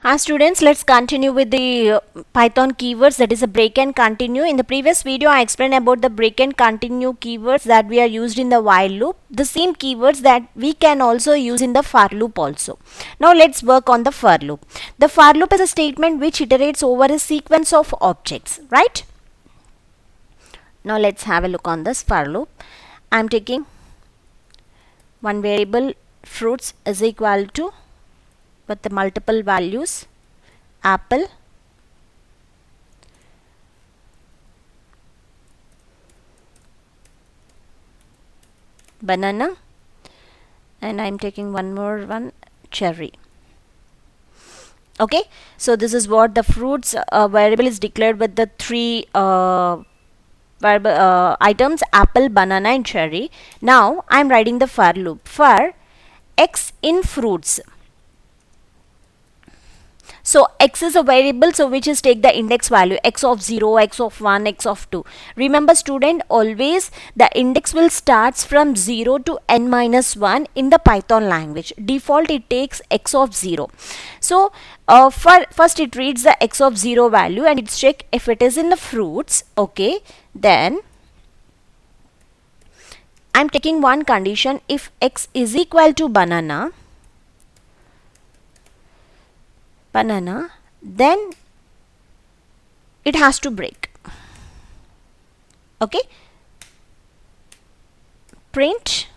Hi students, let's continue with the Python keywords, that is a break and continue. In the previous video, I explained about the break and continue keywords that we are used in the while loop. The same keywords that we can also use in the for loop also. Now let's work on the for loop. The for loop is a statement which iterates over a sequence of objects, right? Now let's have a look on this for loop. I am taking one variable fruits is equal to with the multiple values apple, banana, and I'm taking one more one cherry. Okay, so this is what the fruits variable is declared with the three items apple, banana and cherry. Now I'm writing the for loop for x in fruits. So x is a variable, so which is take the index value x of 0, x of 1, x of 2. Remember student, always the index will starts from 0 to n minus 1 in the Python language. Default it takes x of 0. So first it reads the x of 0 value and it's check if it is in the fruits. Okay, then I'm taking one condition. If x is equal to banana, then it has to break. Okay, print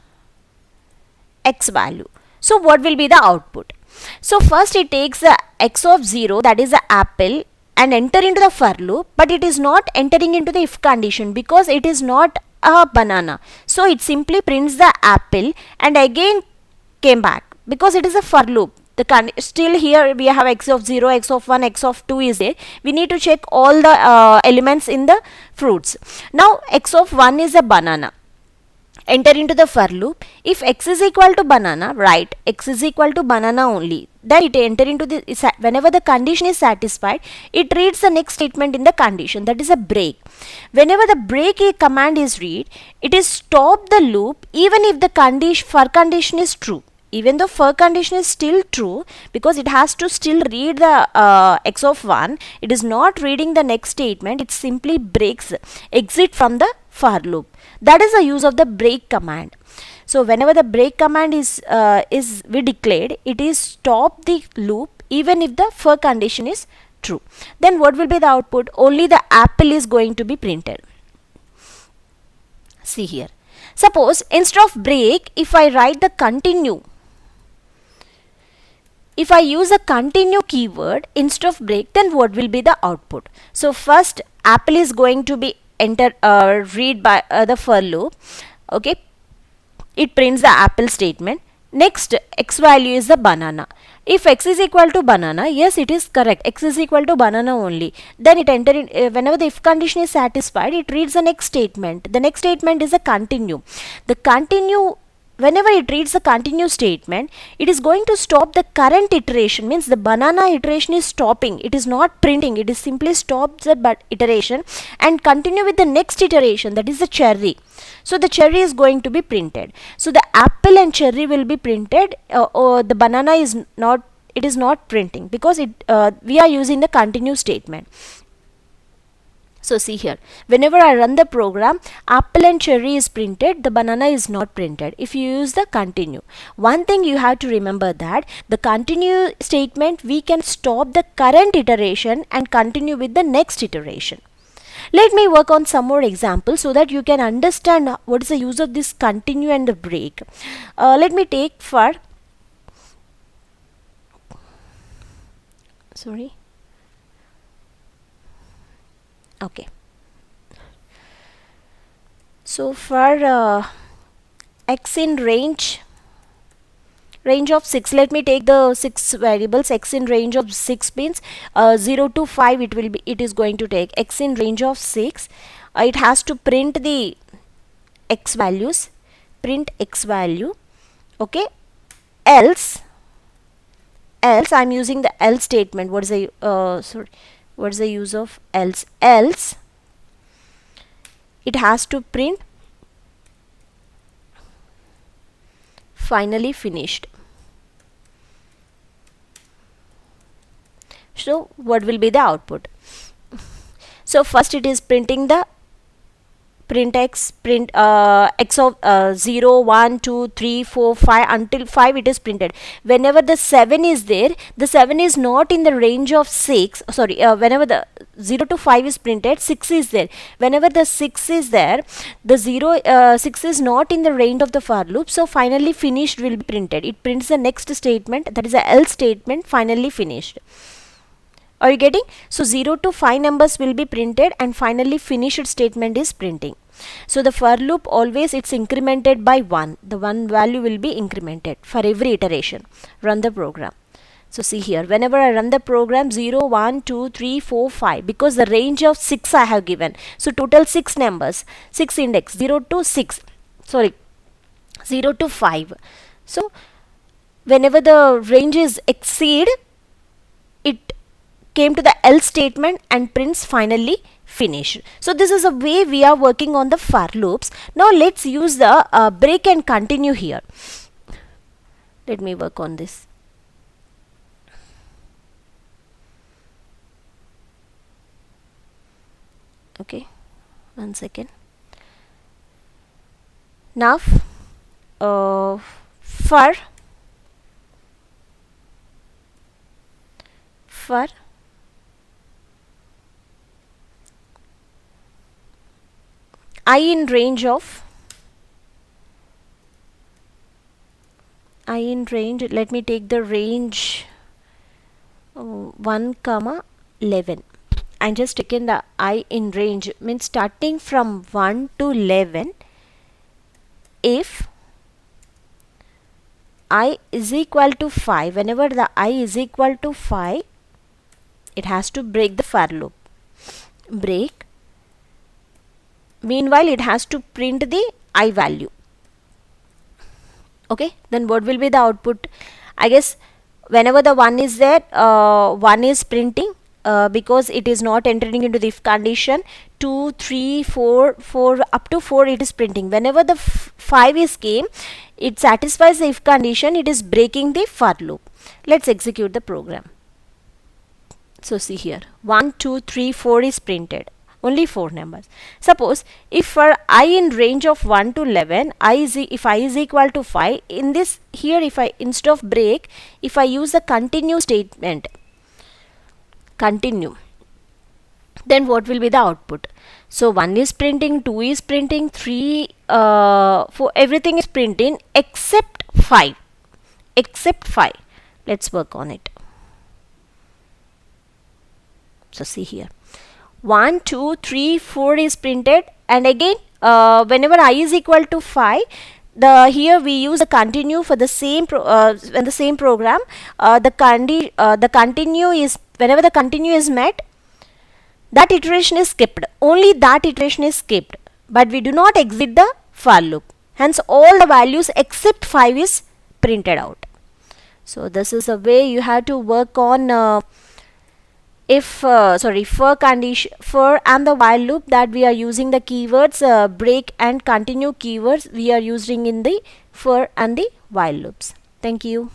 x value. So what will be the output? So first it takes the x of 0, that is the apple, and enter into the for loop, but it is not entering into the if condition because it is not a banana. So it simply prints the apple and again came back because it is a for loop. Still here we have x of 0, x of 1, x of 2 is there. We need to check all the elements in the fruits. Now x of 1 is a banana. Enter into the for loop. If x is equal to banana, write x is equal to banana only. Then it enter into the, whenever the condition is satisfied, it reads the next statement in the condition, that is a break. Whenever the break command is read, it is stop the loop even if the for condition is true. Even though for condition is still true, because it has to still read the x of 1, it is not reading the next statement, it simply breaks, exit from the for loop. That is the use of the break command. So whenever the break command is we declared, it is stop the loop even if the for condition is true. Then what will be the output? Only the apple is going to be printed. See here. Suppose instead of break, if I write the continue, if I use a continue keyword instead of break, then what will be the output? So first apple is going to be read by the for loop. Okay, it prints the apple statement. Next x value is the banana. If x is equal to banana, yes, it is correct, x is equal to banana only. Then it enter in whenever the if condition is satisfied, it reads the next statement. The next statement is a continue. The continue, whenever it reads the continue statement, it is going to stop the current iteration, means the banana iteration is stopping, it is not printing, it is simply stops the iteration and continue with the next iteration, that is the cherry. So the cherry is going to be printed. So the apple and cherry will be printed, or the banana is not, it is not printing because we are using the continue statement. So see here, whenever I run the program, apple and cherry is printed, the banana is not printed if you use the continue. One thing you have to remember, that the continue statement, we can stop the current iteration and continue with the next iteration. Let me work on some more examples so that you can understand what is the use of this continue and the break. Let me take for, sorry, okay. So for x in range of 6, let me take the 6 variables. X in range of 6 means 0 to 5 it is going to take. X in range of 6, it has to print the x values, print x value. Okay, else I'm using the else statement. What is the what is the use of else? Else it has to print finally finished. So what will be the output? So first it is printing the print x, print x of 0 1 2 3 4 5 until 5 it is printed. Whenever the 7 is there, the 7 is not in the range of 6, sorry, whenever the 0 to 5 is printed, 6 is there. Whenever the 6 is there, the 6 is not in the range of the for loop, so finally finished will be printed. It prints the next statement, that is the else statement, finally finished. Are you getting? So 0 to 5 numbers will be printed and finally finished statement is printing. So the for loop always it's incremented by 1. The 1 value will be incremented for every iteration. Run the program. So see here, whenever I run the program 0, 1, 2, 3, 4, 5, because the range of 6 I have given. So total 6 numbers, 6 index, 0 to 6, sorry, 0 to 5. So whenever the ranges exceed, it came to the else statement and prints finally finished. So this is a way we are working on the for loops. Now let's use the break and continue here. Let me work on this. Okay, 1 second. Now for I in range, let me take the range 1 comma 11. I'm just taking the I in range, means starting from 1 to 11, if I is equal to 5, whenever the I is equal to 5, it has to break the for loop. Break. Meanwhile, it has to print the I value. Okay, then what will be the output? I guess whenever the 1 is there, 1 is printing because it is not entering into the if condition. 2, 3, 4, up to 4 it is printing. Whenever the 5 is came, it satisfies the if condition, it is breaking the for loop. Let's execute the program. So see here, 1, 2, 3, 4 is printed. Only 4 numbers. Suppose if for I in range of 1 to 11, if I is equal to 5, in this here, if I instead of break, if I use the continue statement, continue, then what will be the output? So 1 is printing, 2 is printing, 3, 4, everything is printing except 5. Except 5. Let's work on it. So see here, 1, 2, 3, 4 is printed, and again whenever I is equal to 5, here we use a continue for the same in the same program. The continue is, whenever the continue is met, that iteration is skipped. Only that iteration is skipped, but we do not exit the for loop. Hence all the values except 5 is printed out. So this is a way you have to work on for condition, for and the while loop, that we are using the keywords break and continue keywords we are using in the for and the while loops. Thank you.